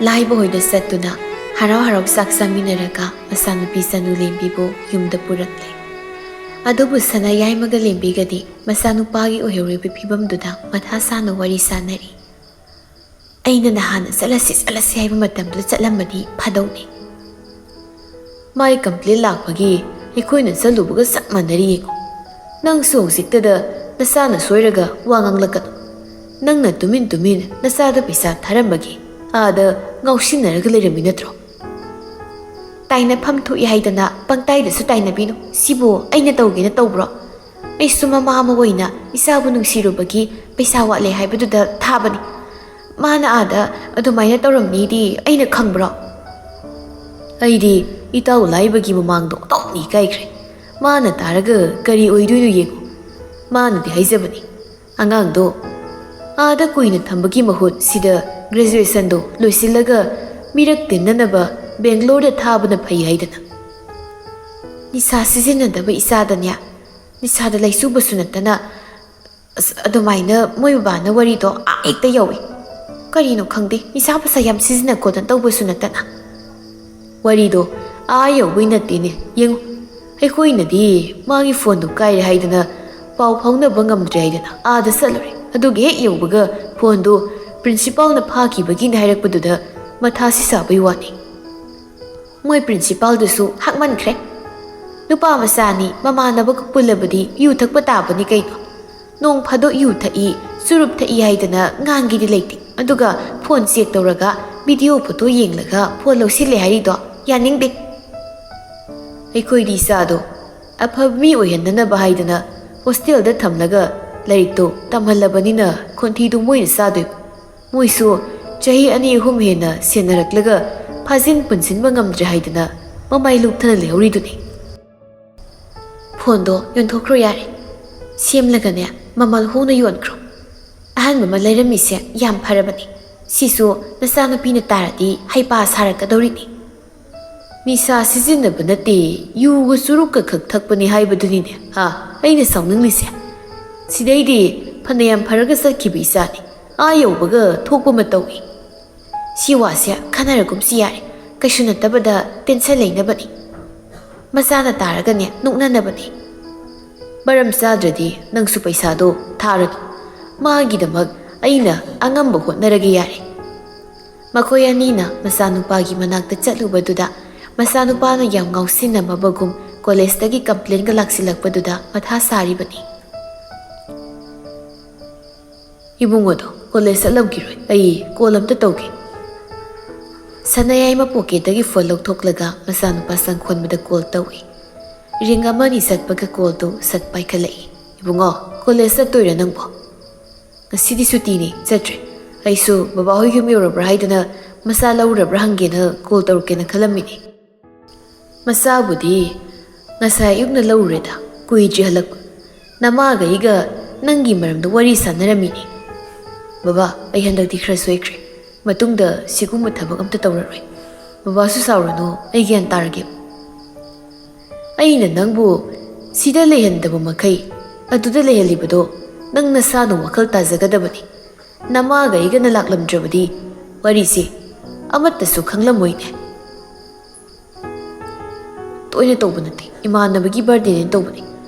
ꯂꯥꯏꯕ ꯍꯣꯏꯗ ꯆꯠꯇꯨꯅ ꯍꯔꯥꯎ ꯍꯔꯥꯎ ꯆꯥꯛ ꯆꯥꯃꯤꯟꯅꯔꯒ ꯃꯆꯥꯅꯨꯄꯤ ꯆꯅꯨ ꯂꯦꯝꯕꯤꯕꯨ ꯌꯨꯝꯗ ꯄꯨꯔꯛꯂꯦ꯫ ꯑꯗꯨꯕꯨ ꯁꯅꯥꯌꯥꯏꯃꯒ ꯂꯦꯝꯕꯤꯒꯗꯤ ꯃꯆꯥꯅꯨꯄꯥꯒꯤ ꯑꯣꯏꯍꯧꯔꯤꯕ ꯐꯤꯕꯝꯗꯨꯗ ꯃꯊꯥ ꯁꯥꯅ ꯋꯥꯔꯤ ꯁꯥꯟꯅꯔꯤ꯫ ꯑꯩꯅ ꯅꯍꯥꯟꯅ ꯆꯠꯂꯁꯤ ꯍꯥꯏꯕ ꯃꯇꯝꯗꯨꯗ ꯆꯠꯂꯝꯃꯗꯤ ꯐꯗꯧꯅꯤ꯫ ꯃꯥꯏ ꯀꯝꯄ꯭ꯂꯦꯟ ꯂꯥꯛꯄꯒꯤ ꯑꯩꯈꯣꯏꯅ ꯆꯠꯂꯨꯕꯒ ꯆꯞ ꯃꯥꯟꯅꯔꯤ ꯌꯦꯡꯉꯣ꯫ ꯅꯪꯁꯨ ꯍꯧꯖꯤꯛꯇꯗ ꯅꯆꯥꯅ ꯁꯣꯏꯔꯒ ꯋꯥ ꯉꯥꯡꯂꯛꯀꯅꯨ꯫ ꯅꯪꯅ ꯇꯨꯃꯤꯟ ꯅꯆꯥꯗ ꯄꯩꯁꯥ ꯊꯥꯔꯝꯕꯒꯤ ꯑꯥꯗ ꯉꯥꯎꯁꯤꯟꯅꯔꯒ ꯂꯩꯔꯝꯃꯤ ꯅꯠꯇ꯭ꯔꯣ? ꯇꯥꯏꯅꯐꯝ ꯊꯣꯛꯏ ꯍꯥꯏꯗꯅ ꯄꯪꯇꯥꯏꯗꯁꯨ ꯇꯥꯏꯅꯕꯤꯅꯨ꯫ ꯁꯤꯕꯨ ꯑꯩꯅ ꯇꯧꯒꯦꯅ ꯇꯧꯕ꯭ꯔꯣ? ꯑꯩꯁꯨ ꯃꯃꯥ ꯑꯃ ꯑꯣꯏꯅ ꯏꯆꯥꯕꯨ ꯅꯨꯡꯁꯤꯔꯨꯕꯒꯤ ꯄꯩꯁా ꯋꯥꯠꯂꯦ ꯍꯥꯏꯕꯗꯨꯗ ꯊꯥꯕꯅꯤ꯫ ꯃꯥꯅ ꯑꯥꯗ ꯑꯗꯨꯃꯥꯏꯅ ꯇꯧꯔꯝꯅꯤꯗꯤ ꯑꯩꯅ ꯈꯪꯕ꯭ꯔꯣ? ꯑꯩꯗꯤ ꯏꯇꯥꯎ ꯂꯥꯏꯕꯒꯤ ꯃꯃꯥꯡꯗꯣ ꯑꯣꯟꯊꯣꯛꯅ ꯏꯀꯥꯏꯈ꯭ꯔꯦ꯫ ꯃꯥꯅ ꯇꯥꯔꯒ ꯀꯔꯤ ꯑꯣꯏꯗꯣꯏꯅꯣ ꯌꯦꯡꯉꯨ꯫ ꯃꯥꯅꯗꯤ ꯍꯥꯏꯖꯕꯅꯤ, ꯑꯉꯥꯡꯗꯣ ꯑꯥꯗ ꯀꯨꯏꯅ ꯊꯝꯕꯒꯤ ꯃꯍꯨꯠ ꯁꯤꯗ ꯒ꯭ꯔꯦꯖꯨꯑꯦꯁꯟꯗꯣ ꯂꯣꯏꯁꯤꯜꯂꯒ ꯃꯤꯔꯛ ꯇꯤꯟꯅꯅꯕ ꯕꯦꯡꯒ꯭ꯂꯣꯔꯗ ꯊꯥꯕꯅ ꯐꯩ ꯍꯥꯏꯗꯅ꯫ ꯅꯤꯁꯥ ꯁꯤꯖꯤꯟꯅꯗꯕ ꯏꯆꯥꯗꯅꯦ, ꯅꯤꯁꯥꯗ ꯂꯩꯆꯨꯕꯁꯨ ꯅꯠꯇꯅ ꯑꯗꯨꯃꯥꯏꯅ ꯃꯣꯏ ꯕꯕꯥꯅ ꯋꯥꯔꯤꯗꯣ ꯍꯦꯛꯇ ꯌꯧꯏ꯫ ꯀꯔꯤꯅꯣ ꯈꯪꯗꯦ, ꯅꯤꯁꯥ ꯄꯁꯥ ꯌꯥꯝ ꯁꯤꯖꯤꯟꯅ ꯈꯣꯠꯇꯅ ꯇꯧꯕꯁꯨ ꯅꯠꯇꯅ꯫ ꯋꯥꯔꯤꯗꯣ ꯌꯧꯕꯩ ꯅꯠꯇꯦꯅꯦ ꯌꯦꯡꯉꯨ꯫ ꯑꯩꯈꯣꯏꯅꯗꯤ ꯃꯥꯒꯤ ꯐꯣꯟꯗꯣ ꯀꯥꯏꯔꯦ ꯍꯥꯏꯗꯅ ꯄꯥꯎ ꯐꯥꯎꯅꯕ ꯉꯝꯗ꯭ꯔꯦ ꯍꯥꯏꯗꯅ ꯑꯥꯗ ꯆꯠꯂꯨꯔꯦ꯫ ꯑꯗꯨꯒ ꯍꯦꯛ ꯌꯧꯕꯒ ꯐꯣꯟꯗꯣ ꯄ꯭ꯔꯤꯟꯁꯤꯄꯥꯜꯅ ꯐꯥꯈꯤꯕꯒꯤꯅꯦ ꯍꯥꯏꯔꯛꯄꯗꯨꯗ ꯃꯊꯥꯁꯤ ꯁꯥꯕꯩ ꯋꯥꯅꯤ꯫ ꯃꯣꯏ ꯄ꯭ꯔꯤꯟꯁꯤꯄꯥꯜꯗꯨꯁꯨ ꯍꯥꯛꯃꯟꯈ꯭ꯔꯦ꯫ ꯅꯨꯄꯥ ꯃꯆꯥꯅꯤ, ꯃꯃꯥꯟꯅꯕꯒ ꯄꯨꯜꯂꯕꯗꯤ ꯌꯨ ꯊꯛꯄ ꯇꯥꯕꯅꯤ ꯀꯩꯅꯣ꯫ ꯅꯣꯡ ꯐꯥꯗꯣꯛ ꯌꯨ ꯊꯛꯏ, ꯆꯨꯔꯨꯞ ꯊꯛꯏ ꯍꯥꯏꯗꯅ ꯉꯥꯡꯒꯤꯗꯤ ꯂꯩꯇꯦ꯫ ꯑꯗꯨꯒ ꯐꯣꯟ ꯆꯦꯛ ꯇꯧꯔꯒ ꯚꯤꯗꯤꯑꯣ ꯐꯣꯇꯣ ꯌꯦꯡꯂꯒ ꯐꯣꯟ ꯂꯧꯁꯤꯜꯂꯦ ꯍꯥꯏꯔꯤꯗꯣ ꯌꯥꯅꯤꯡꯗꯦ꯫ ꯑꯩꯈꯣꯏꯗꯤ ꯏꯆꯥꯗꯣ ꯑꯐꯕ ꯃꯤ ꯑꯣꯏꯍꯟꯅꯅꯕ ꯍꯥꯏꯗꯅ ꯍꯣꯁꯇꯦꯜꯗ ꯊꯝꯂꯒ ꯂꯥꯏꯔꯤꯛꯇꯣ ꯇꯝꯍꯜꯂꯕꯅꯤꯅ ꯈꯣꯟꯊꯤꯗꯨ ꯃꯣꯏꯅ ꯆꯥꯗꯣꯏꯕ꯫ ꯃꯣꯏꯁꯨ ꯆꯍꯤ 2-3 ꯍꯦꯟꯅ ꯁꯦꯟꯅꯔꯛꯂꯒ ꯐꯥꯖꯤꯟ ꯄꯨꯟꯁꯤꯟꯕ ꯉꯝꯗ꯭ꯔꯦ ꯍꯥꯏꯗꯅ ꯃꯃꯥꯏ ꯂꯨꯞꯊꯅ ꯂꯩꯍꯧꯔꯤꯗꯨꯅꯤ꯫ ꯐꯣꯟꯗꯣ ꯌꯣꯟꯊꯣꯛꯈ꯭ꯔꯣ ꯌꯥꯔꯦ꯫ ꯁꯦꯝꯂꯒꯅꯦ ꯃꯃꯜ ꯍꯣꯡꯅ ꯌꯣꯟꯈ꯭ꯔꯣ꯫ ꯑꯍꯥꯟꯕ ꯑꯃ ꯂꯩꯔꯝꯃꯤꯁꯦ ꯌꯥꯝ ꯐꯔꯕꯅꯤ꯫ ꯁꯤꯁꯨ ꯅꯆꯥꯅꯨꯄꯤꯅ ꯇꯥꯔꯗꯤ ꯍꯩꯄꯥ ꯁꯥꯔꯛꯀꯗꯧꯔꯤꯅꯤ꯫ ꯅꯤꯁꯥ ꯁꯤꯖꯤꯟꯅꯕ ꯅꯠꯇꯦ, ꯌꯨꯒ ꯆꯨꯔꯨꯞꯀ ꯈꯛ ꯊꯛꯄꯅꯤ ꯍꯥꯏꯕꯗꯨꯅꯤꯅꯦ ꯑꯩꯅ ꯁꯥꯎꯅꯤꯡꯂꯤꯁꯦ꯫ ꯁꯤꯗꯩꯗꯤ ꯐꯅꯌꯥꯝ ꯐꯔꯒ ꯆꯠꯈꯤꯕ ꯏꯆꯥꯅꯤ, ꯌꯧꯕꯒ ꯊꯣꯛꯄ ꯑꯃ ꯇꯧꯏ꯫ ꯁꯤ ꯋꯥꯁꯦ ꯈꯟꯅꯔꯒꯨꯝꯁꯤ ꯌꯥꯔꯦ꯫ ꯀꯩꯁꯨ ꯅꯠꯇꯕꯗ ꯇꯦꯟꯁꯟ ꯂꯩꯅꯕꯅꯤ꯫ ꯃꯆꯥꯅ ꯇꯥꯔꯒꯅꯦ ꯅꯣꯛꯅꯅꯕꯅꯤ꯫ ꯃꯔꯝ ꯆꯥꯗ꯭ꯔꯗꯤ ꯅꯪꯁꯨ ꯄꯩꯁꯥꯗꯣ ꯊꯥꯔꯅꯨ꯫ ꯃꯥꯒꯤꯗꯃꯛ ꯑꯩꯅ ꯑꯉꯝꯕ ꯍꯣꯠꯅꯔꯒꯦ ꯌꯥꯔꯦ꯫ ꯃꯈꯣꯏ ꯑꯅꯤꯅ ꯃꯆꯥꯅꯨꯄꯥꯒꯤ ꯃꯅꯥꯛꯇ ꯆꯠꯂꯨꯕꯗꯨꯗ ꯃꯆꯥꯅꯨꯄꯥꯅ ꯌꯥꯝ ꯉꯥꯎꯁꯤꯟꯅꯃꯕꯒꯨꯝ ꯀꯣꯂꯦꯖꯇꯒꯤ ꯀꯝꯄ꯭ꯂꯦꯟꯒ ꯂꯥꯛꯁꯤꯜꯂꯛꯄꯗꯨꯗ ꯃꯊꯥ ꯁꯥꯔꯤꯕꯅꯤ꯫ ꯏꯕꯨꯡꯉꯣꯗꯣ ꯀꯣꯂꯦꯖ ꯆꯠꯂꯝꯈꯤꯔꯣꯏ, ꯑꯩ ꯀꯣꯜ ꯑꯝꯇ ꯇꯧꯒꯦ꯫ ꯁꯅꯥꯌꯥꯏꯃ ꯄꯣꯀꯦꯠꯇꯒꯤ ꯐꯣꯟ ꯂꯧꯊꯣꯛꯂꯒ ꯃꯆꯥꯅꯨꯄꯥ ꯆꯪꯈꯣꯟꯕꯗ ꯀꯣꯜ ꯇꯧꯏ꯫ ꯔꯤꯡ 1-2 ꯆꯠꯄꯒ ꯀꯣꯜꯗꯨ ꯁꯠ ꯄꯥꯏꯈꯠꯂꯛꯏ꯫ ꯏꯕꯨꯡꯉꯣ, ꯀꯣꯂꯦꯖ ꯆꯠꯇꯣꯏꯔꯥ ꯅꯪꯕꯣ? ꯉꯁꯤꯗꯤ ꯁꯨꯇꯤꯅꯤ, ꯆꯠꯇ꯭ꯔꯦ꯫ ꯑꯩꯁꯨ ꯕꯕꯥꯍꯣꯏ ꯌꯨꯝ ꯌꯧꯔꯕ꯭ꯔꯥ ꯍꯥꯏꯗꯅ ꯃꯆꯥ ꯂꯧꯔꯕ꯭ꯔꯥ ꯍꯪꯒꯦꯅ ꯀꯣꯜ ꯇꯧꯔꯛꯀꯦꯅ ꯈꯜꯂꯝꯃꯤꯅꯤ꯫ ꯃꯆꯥꯕꯨꯗꯤ ꯉꯁꯥꯏ ꯑꯌꯨꯛꯅ ꯂꯧꯔꯨꯔꯦꯗ, ꯀꯨꯏꯗ꯭ꯔꯤ ꯍꯜꯂꯛꯄ꯫ ꯅꯃꯥꯒ ꯑꯩꯒ ꯅꯪꯒꯤ ꯃꯔꯝꯗ ꯋꯥꯔꯤ ꯁꯥꯟꯅꯔꯝꯃꯤꯅꯤ꯫ ꯕꯕꯥ, ꯑꯩ ꯍꯟꯗꯛꯇꯤ ꯈꯔ ꯁꯣꯏꯈ꯭ꯔꯦ꯫ ꯃꯇꯨꯡꯗ ꯁꯤꯒꯨꯝꯕ ꯊꯕꯛ ꯑꯝꯇ ꯇꯧꯔꯔꯣꯏ꯫ ꯕꯕꯥꯁꯨ ꯁꯥꯎꯔꯅꯨ, ꯑꯩ ꯒ꯭ꯌꯥꯟ ꯇꯥꯔꯒꯦ꯫ ꯑꯩꯅ ꯅꯪꯕꯨ ꯁꯤꯗ ꯂꯩꯍꯟꯗꯕ ꯃꯈꯩ ꯑꯗꯨꯗ ꯂꯩꯍꯜꯂꯤꯕꯗꯣ ꯅꯪ ꯅꯁꯥꯅ ꯋꯥꯈꯜ ꯇꯥꯖꯒꯗꯕꯅꯤ꯫ ꯅꯃꯥꯒ ꯑꯩꯒꯅ ꯂꯥꯛꯂꯝꯗ꯭ꯔꯕꯗꯤ ꯋꯥꯔꯤꯁꯦ ꯑꯃꯠꯇꯁꯨ ꯈꯪꯂꯝꯃꯣꯏꯅꯦ꯫ ꯇꯣꯏꯅ ꯇꯧꯕ ꯅꯠꯇꯦ, ꯏꯃꯥꯟꯅꯕꯒꯤ ꯕꯥꯔꯗꯦꯅꯦꯅ ꯇꯧꯕꯅꯤ꯫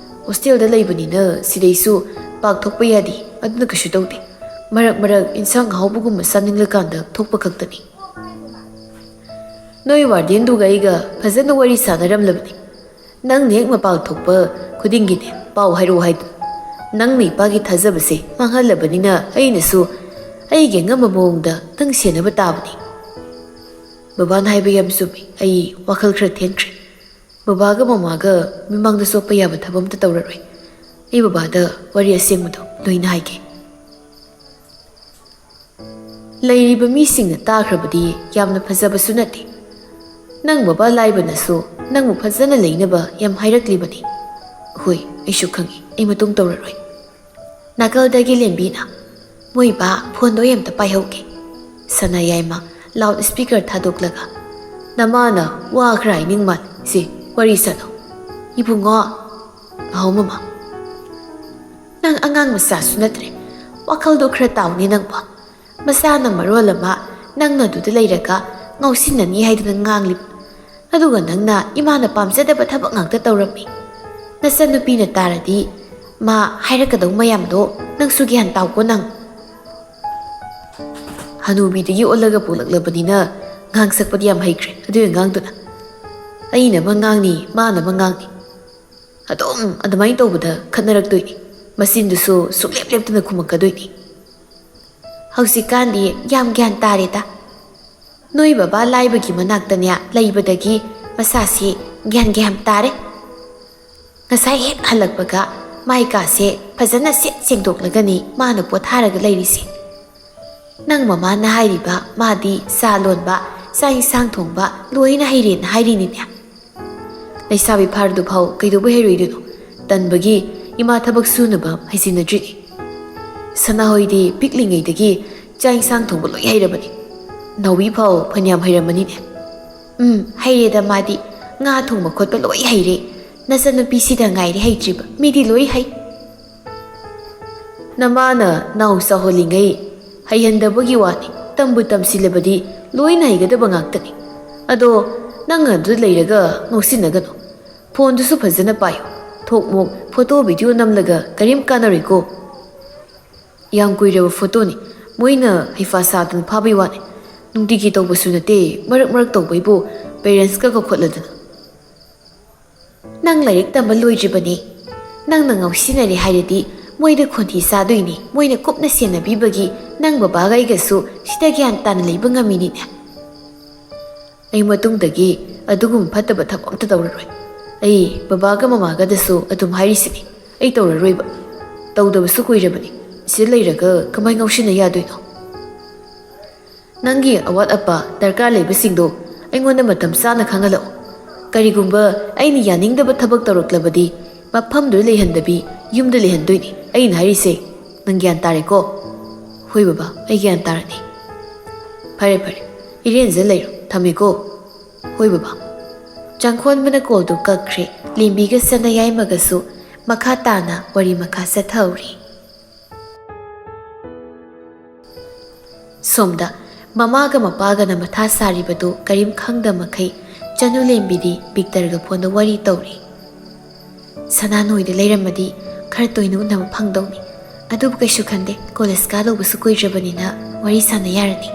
ꯍꯣꯁꯇꯦꯜꯗ ꯂꯩꯕꯅꯤꯅ ꯁꯤꯗꯩꯁꯨ ꯄꯥꯛ ꯊꯣꯛꯄ ꯌꯥꯗꯦ, ꯑꯗꯨꯅ ꯀꯩꯁꯨ ꯇꯧꯗꯦ꯫ ꯃꯔꯛ ꯏꯟꯁꯥꯡ ꯑꯍꯥꯎꯕꯒꯨꯝꯕ ꯆꯥꯅꯤꯡꯂꯀꯥꯟꯗ ꯊꯣꯛꯄ ꯈꯛꯇꯅꯤ꯫ ꯅꯣꯏ ꯋꯥꯔꯗꯦꯟꯗꯨꯒ ꯑꯩꯒ ꯐꯖꯅ ꯋꯥꯔꯤ ꯁꯥꯟꯅꯔꯝꯂꯕꯅꯤ꯫ ꯅꯪꯅ ꯍꯦꯛ ꯃꯄꯥꯜ ꯊꯣꯛꯄ ꯈꯨꯗꯤꯡꯒꯤꯅꯦ ꯄꯥꯎ ꯍꯥꯏꯔꯛꯑꯣ ꯍꯥꯏꯗꯨꯅ꯫ ꯅꯪꯅ ꯏꯄꯥꯒꯤ ꯊꯥꯖꯕꯁꯦ ꯃꯥꯡꯍꯜꯂꯕꯅꯤꯅ ꯑꯩꯅꯁꯨ ꯑꯩꯒꯤ ꯑꯉꯝꯕ ꯃꯑꯣꯡꯗ ꯅꯪ ꯁꯦꯟꯅꯕ ꯇꯥꯕꯅꯤ꯫ ꯕꯕꯥꯅ ꯍꯥꯏꯕ ꯌꯥꯝ ꯆꯨꯝꯃꯤ, ꯑꯩ ꯋꯥꯈꯜ ꯈꯔ ꯊꯦꯡꯈ꯭ꯔꯦ꯫ ꯕꯕꯥꯒ ꯃꯃꯥꯒ ꯃꯤꯃꯥꯡꯗ ꯆꯣꯞꯄ ꯌꯥꯕ ꯊꯕꯛ ꯑꯝꯇ ꯇꯧꯔꯔꯣꯏ꯫ ꯑꯩ ꯕꯕꯥꯗ ꯋꯥꯔꯤ ꯑꯁꯦꯡꯕꯗꯣ ꯂꯣꯏꯅ ꯍꯥꯏꯒꯦ꯫ ꯂꯩꯔꯤꯕ ꯃꯤꯁꯤꯡꯅ ꯇꯥꯈ꯭ꯔꯕꯗꯤ ꯌꯥꯝꯅ ꯐꯖꯕꯁꯨ ꯅꯠꯇꯦ꯫ ꯅꯪ ꯕꯕꯥ ꯂꯥꯏꯕꯅꯁꯨ ꯅꯪꯕꯨ ꯐꯖꯅ ꯂꯩꯅꯕ ꯌꯥꯝ ꯍꯥꯏꯔꯛꯂꯤꯕꯅꯤ꯫ ꯍꯣꯏ, ꯑꯩꯁꯨ ꯈꯪꯉꯤ, ꯑꯩ ꯃꯇꯨꯡ ꯇꯧꯔꯔꯣꯏ꯫ ꯅꯥꯀꯜꯗꯒꯤ ꯂꯦꯝꯕꯤꯅ ꯃꯣꯏ ꯕꯥ ꯐꯣꯟꯗꯣ ꯑꯝꯇ ꯄꯥꯏꯍꯧꯒꯦ꯫ ꯁꯅꯥꯌꯥꯏꯃ ꯂꯥꯎꯠ ꯁ꯭ꯄꯤꯀꯔ ꯊꯥꯗꯣꯛꯂꯒ ꯅꯃꯥꯅ ꯋꯥ ꯈꯔ ꯍꯥꯏꯅꯤꯡ ꯃꯥꯜꯂꯤ, ꯁꯤ ꯋꯥꯔꯤ ꯁꯥꯟꯅꯧ꯫ ꯏꯕꯨꯡꯉꯣ, ꯑꯍꯧ ꯃꯃꯥ꯫ ꯅꯪ ꯑꯉꯥꯡ ꯃꯆꯥꯁꯨ ꯅꯠꯇ꯭ꯔꯦ, ꯋꯥꯈꯜꯗꯣ ꯈꯔ ꯇꯥꯎꯅꯤ ꯅꯪꯕꯣ꯫ ꯃꯆꯥꯅ ꯃꯔꯣꯜ ꯑꯃ ꯅꯪꯅ ꯑꯗꯨꯗ ꯂꯩꯔꯒ ꯉꯥꯎꯁꯤꯟꯅꯅꯤ ꯍꯥꯏꯗꯨꯅ ꯉꯥꯡꯂꯤꯕ ꯑꯗꯨꯒ ꯅꯪꯅ ꯏꯃꯥꯅ ꯄꯥꯝꯖꯗꯕ ꯊꯕꯛ ꯉꯥꯛꯇ ꯇꯧꯔꯝꯃꯤ ꯅꯆꯟꯅꯨꯄꯤꯅ ꯇꯥꯔꯗꯤ ꯃꯥ ꯍꯥꯏꯔꯛꯀꯗꯧ ꯃꯌꯥꯝꯗꯣ ꯅꯪꯁꯨ ꯒ꯭ꯌꯥꯟ ꯇꯥꯎꯀꯣ ꯅꯪ ꯍꯅꯨꯕꯤꯗꯒꯤ ꯑꯣꯜꯂꯒ ꯄꯣꯛꯂꯛꯂꯕꯅꯤꯅ ꯉꯥꯡꯁꯛꯄꯗꯤ ꯌꯥꯝ ꯍꯩꯈ꯭ꯔꯦ ꯑꯗꯨꯒꯤ ꯑꯉꯥꯡꯗꯨꯅ ꯑꯩꯅ ꯑꯃ ꯉꯥꯡꯅꯤ ꯃꯥꯅ ꯑꯃ ꯉꯥꯡꯅꯤ ꯑꯗꯨꯝ ꯑꯗꯨꯃꯥꯏꯅ ꯇꯧꯕꯗ ꯈꯠꯅꯔꯛꯇꯣꯏꯅꯤ ꯃꯆꯤꯟꯗꯨꯁꯨ ꯁꯨꯛꯂꯦꯞ ꯂꯦꯞꯇꯅ ꯈꯨꯝꯃꯛꯀꯗꯣꯏꯅꯤ ꯍꯧꯖꯤꯛꯀꯥꯟꯗꯤ ꯌꯥꯝ ꯒ꯭ꯌꯥꯟ ꯇꯥꯔꯦꯗ ꯅꯣꯏ ꯕꯕꯥ ꯂꯥꯏꯕꯒꯤ ꯃꯅꯥꯛꯇꯅꯦ ꯂꯩꯕꯗꯒꯤ ꯃꯁꯥꯁꯤ ꯒ꯭ꯌꯥꯟ ꯇꯥꯔꯦ ꯉꯁꯥꯏ ꯍꯦꯛ ꯍꯜꯂꯛꯄꯒ ꯃꯥꯏ ꯀꯥꯁꯦ ꯐꯖꯅ ꯁꯦꯠ ꯁꯦꯡꯗꯣꯛꯂꯒꯅꯤ ꯃꯥꯅ ꯄꯣꯊꯥꯔꯒ ꯂꯩꯔꯤꯁꯦ ꯅꯪ ꯃꯃꯥꯅ ꯍꯥꯏꯔꯤꯕ ꯃꯥꯗꯤ ꯆꯥ ꯂꯣꯟꯕ ꯆꯥꯛ ꯏꯟꯁꯥꯡ ꯊꯣꯡꯕ ꯂꯣꯏꯅ ꯍꯩꯔꯦꯅ ꯍꯥꯏꯔꯤꯅꯤꯅꯦ ꯂꯩꯁꯥꯕꯤ ꯐꯥꯔꯗꯨ ꯐꯥꯎ ꯀꯩꯗꯧꯕ ꯍꯩꯔꯣꯏꯗꯣꯏꯅꯣ ꯇꯟꯕꯒꯤ ꯏꯃꯥ ꯊꯕꯛ ꯁꯨꯅꯕ ꯍꯩꯖꯤꯟꯅꯗ꯭ꯔꯤꯅꯤ ꯁꯅꯥꯍꯣꯏꯗꯤ ꯄꯤꯛꯂꯤꯉꯩꯗꯒꯤ ꯆꯥꯛ ꯏꯟꯁꯥꯡ ꯊꯣꯡꯕ ꯂꯣꯏ ꯍꯩꯔꯕꯅꯤ ꯅꯥꯎꯕꯤ ꯐꯥꯎ ꯐꯅꯌꯥꯝ ꯍꯩꯔꯝꯃꯅꯤꯅꯦ ꯍꯩꯔꯦꯗ ꯃꯥꯗꯤ ꯉꯥ ꯊꯣꯡꯕ ꯈꯣꯠꯄ ꯂꯣꯏ ꯍꯩꯔꯦ ꯅꯆꯟꯅꯨꯄꯤꯁꯤꯗ ꯉꯥꯏꯔꯦ ꯍꯩꯇ꯭ꯔꯤꯕ ꯃꯤꯗꯤ ꯂꯣꯏ ꯍꯩ ꯅꯃꯥꯅ ꯅꯥꯎ ꯆꯥꯎꯍꯜꯂꯤꯉꯩ ꯍꯩꯍꯟꯗꯕꯒꯤ ꯋꯥꯅꯤ ꯇꯝꯕꯨ ꯇꯝꯁꯤꯜꯂꯕꯗꯤ ꯂꯣꯏꯅ ꯍꯩꯒꯗꯕ ꯉꯥꯛꯇꯅꯤ ꯑꯗꯣ ꯅꯪ ꯑꯗꯨ ꯂꯩꯔꯒ ꯉꯧꯁꯤꯟꯅꯒꯅꯨ ꯐꯣꯟꯗꯨꯁꯨ ꯐꯖꯅ ꯄꯥꯏꯌꯨ ꯊꯣꯛꯃꯣꯛ ꯐꯣꯇꯣ ꯚꯤꯗꯤꯑꯣ ꯅꯝꯂꯒ ꯀꯔꯤꯝ ꯀꯥꯟꯅꯔꯣꯏꯀꯣ ꯌꯥꯝ ꯀꯨꯏꯔꯕ ꯐꯣꯇꯣꯅꯤ ꯃꯣꯏꯅ ꯍꯩꯐꯥ ꯁꯥꯗꯅ ꯐꯥꯕꯩ ꯋꯥꯅꯤ ꯅꯨꯡꯇꯤꯒꯤ ꯇꯧꯕꯁꯨ ꯅꯠꯇꯦ ꯃꯔꯛ ꯇꯧꯕꯩꯕꯨ ꯄꯦꯔꯦꯟꯁꯀ ꯀꯧꯈꯠꯂꯗꯅ ꯅꯪ ꯂꯥꯏꯔꯤꯛ ꯇꯝꯕ ꯂꯣꯏꯗ꯭ꯔꯤꯕꯅꯤ ꯅꯪꯅ ꯉꯥꯎꯁꯤꯟꯅꯔꯦ ꯍꯥꯏꯔꯗꯤ ꯃꯣꯏꯗ ꯈꯣꯟꯊꯤ ꯆꯥꯗꯣꯏꯅꯤ ꯃꯣꯏꯅ ꯀꯨꯞꯅ ꯁꯦꯟꯅꯕꯤꯕꯒꯤ ꯅꯪ ꯕꯕꯥꯒ ꯑꯩꯒꯁꯨ ꯁꯤꯗ ꯒ꯭ꯌꯥꯟ ꯇꯥꯅ ꯂꯩꯕ ꯉꯝꯃꯤꯅꯤꯅꯦ ꯑꯩ ꯃꯇꯨꯡꯗꯒꯤ ꯑꯗꯨꯒꯨꯝꯕ ꯐꯠꯇꯕ ꯊꯕꯛ ꯑꯝꯇ ꯇꯧꯔꯔꯣꯏ ꯑꯩ ꯕꯕꯥꯒ ꯃꯃꯥꯒꯗꯁꯨ ꯑꯗꯨꯝ ꯍꯥꯏꯔꯤꯁꯤꯅꯤ ꯑꯩ ꯇꯧꯔꯔꯣꯏꯕ ꯇꯧꯗꯕꯁꯨ ꯀꯨꯏꯔꯕꯅꯤ ꯁꯤꯗ ꯂꯩꯔꯒ ꯀꯃꯥꯏꯅ ꯉꯥꯎꯁꯤꯟꯅ ꯌꯥꯗꯣꯏꯅꯣ ꯅꯪꯒꯤ ꯑꯋꯥꯠ ꯑꯄꯥ ꯗꯔꯀꯥꯔ ꯂꯩꯕꯁꯤꯡꯗꯣ ꯑꯩꯉꯣꯟꯗ ꯃꯇꯝ ꯆꯥꯅ ꯈꯪꯍꯜꯂꯛꯑꯣ ꯀꯔꯤꯒꯨꯝꯕ ꯑꯩꯅ ꯌꯥꯅꯤꯡꯗꯕ ꯊꯕꯛ ꯇꯧꯔꯛꯂꯕꯗꯤ ꯃꯐꯝꯗꯨꯗ ꯂꯩꯍꯟꯗꯕꯤ ꯌꯨꯝꯗ ꯂꯩꯍꯟꯗꯣꯏꯅꯤ ꯑꯩꯅ ꯍꯥꯏꯔꯤꯁꯦ ꯅꯪ ꯒ꯭ꯌꯥꯟ ꯇꯥꯔꯦꯀꯣ ꯍꯣꯏ ꯕꯕꯥ ꯑꯩ ꯒ꯭ꯌꯥꯟ ꯇꯥꯔꯅꯤ ꯐꯔꯦ ꯏꯔꯦꯟꯖ ꯂꯩꯔꯣ ꯊꯝꯃꯦꯀꯣ ꯍꯣꯏ ꯕꯕꯥ ꯆꯪꯈꯣꯟꯕꯅ ꯀꯣꯜꯗꯨ ꯀꯛꯈ꯭ꯔꯦ ꯂꯦꯝꯕꯤꯒ ꯁꯅꯥꯌꯥꯏꯃꯒꯁꯨ ꯃꯈꯥ ꯇꯥꯅ ꯋꯥꯔꯤ ꯃꯈꯥ ꯆꯠꯊꯍꯧꯔꯤ ꯁꯣꯝꯗ ꯃꯃꯥꯒ ꯃꯄꯥꯒꯅ ꯃꯊꯥ ꯁꯥꯔꯤꯕꯗꯨ ꯀꯔꯤꯝ ꯈꯪꯗ ꯃꯈꯩ ꯆꯅꯨ ꯂꯦꯝꯕꯤꯗꯤ ꯕꯤꯛꯇꯔꯒ ꯐꯣꯟꯗ ꯋꯥꯔꯤ ꯇꯧꯔꯤ ꯁꯅꯥꯅꯣꯏꯗ ꯂꯩꯔꯝꯃꯗꯤ ꯈꯔ ꯇꯣꯏꯅ ꯎꯅꯕ ꯐꯪꯗꯧꯅꯤ ꯑꯗꯨꯕꯨ ꯀꯩꯁꯨ ꯈꯟꯗꯦ ꯀꯣꯂꯦꯖ ꯀꯥꯗꯧꯕꯁꯨ ꯀꯨꯏꯗ꯭ꯔꯕꯅꯤꯅ ꯋꯥꯔꯤ ꯁꯥꯟꯅ ꯌꯥꯔꯅꯤ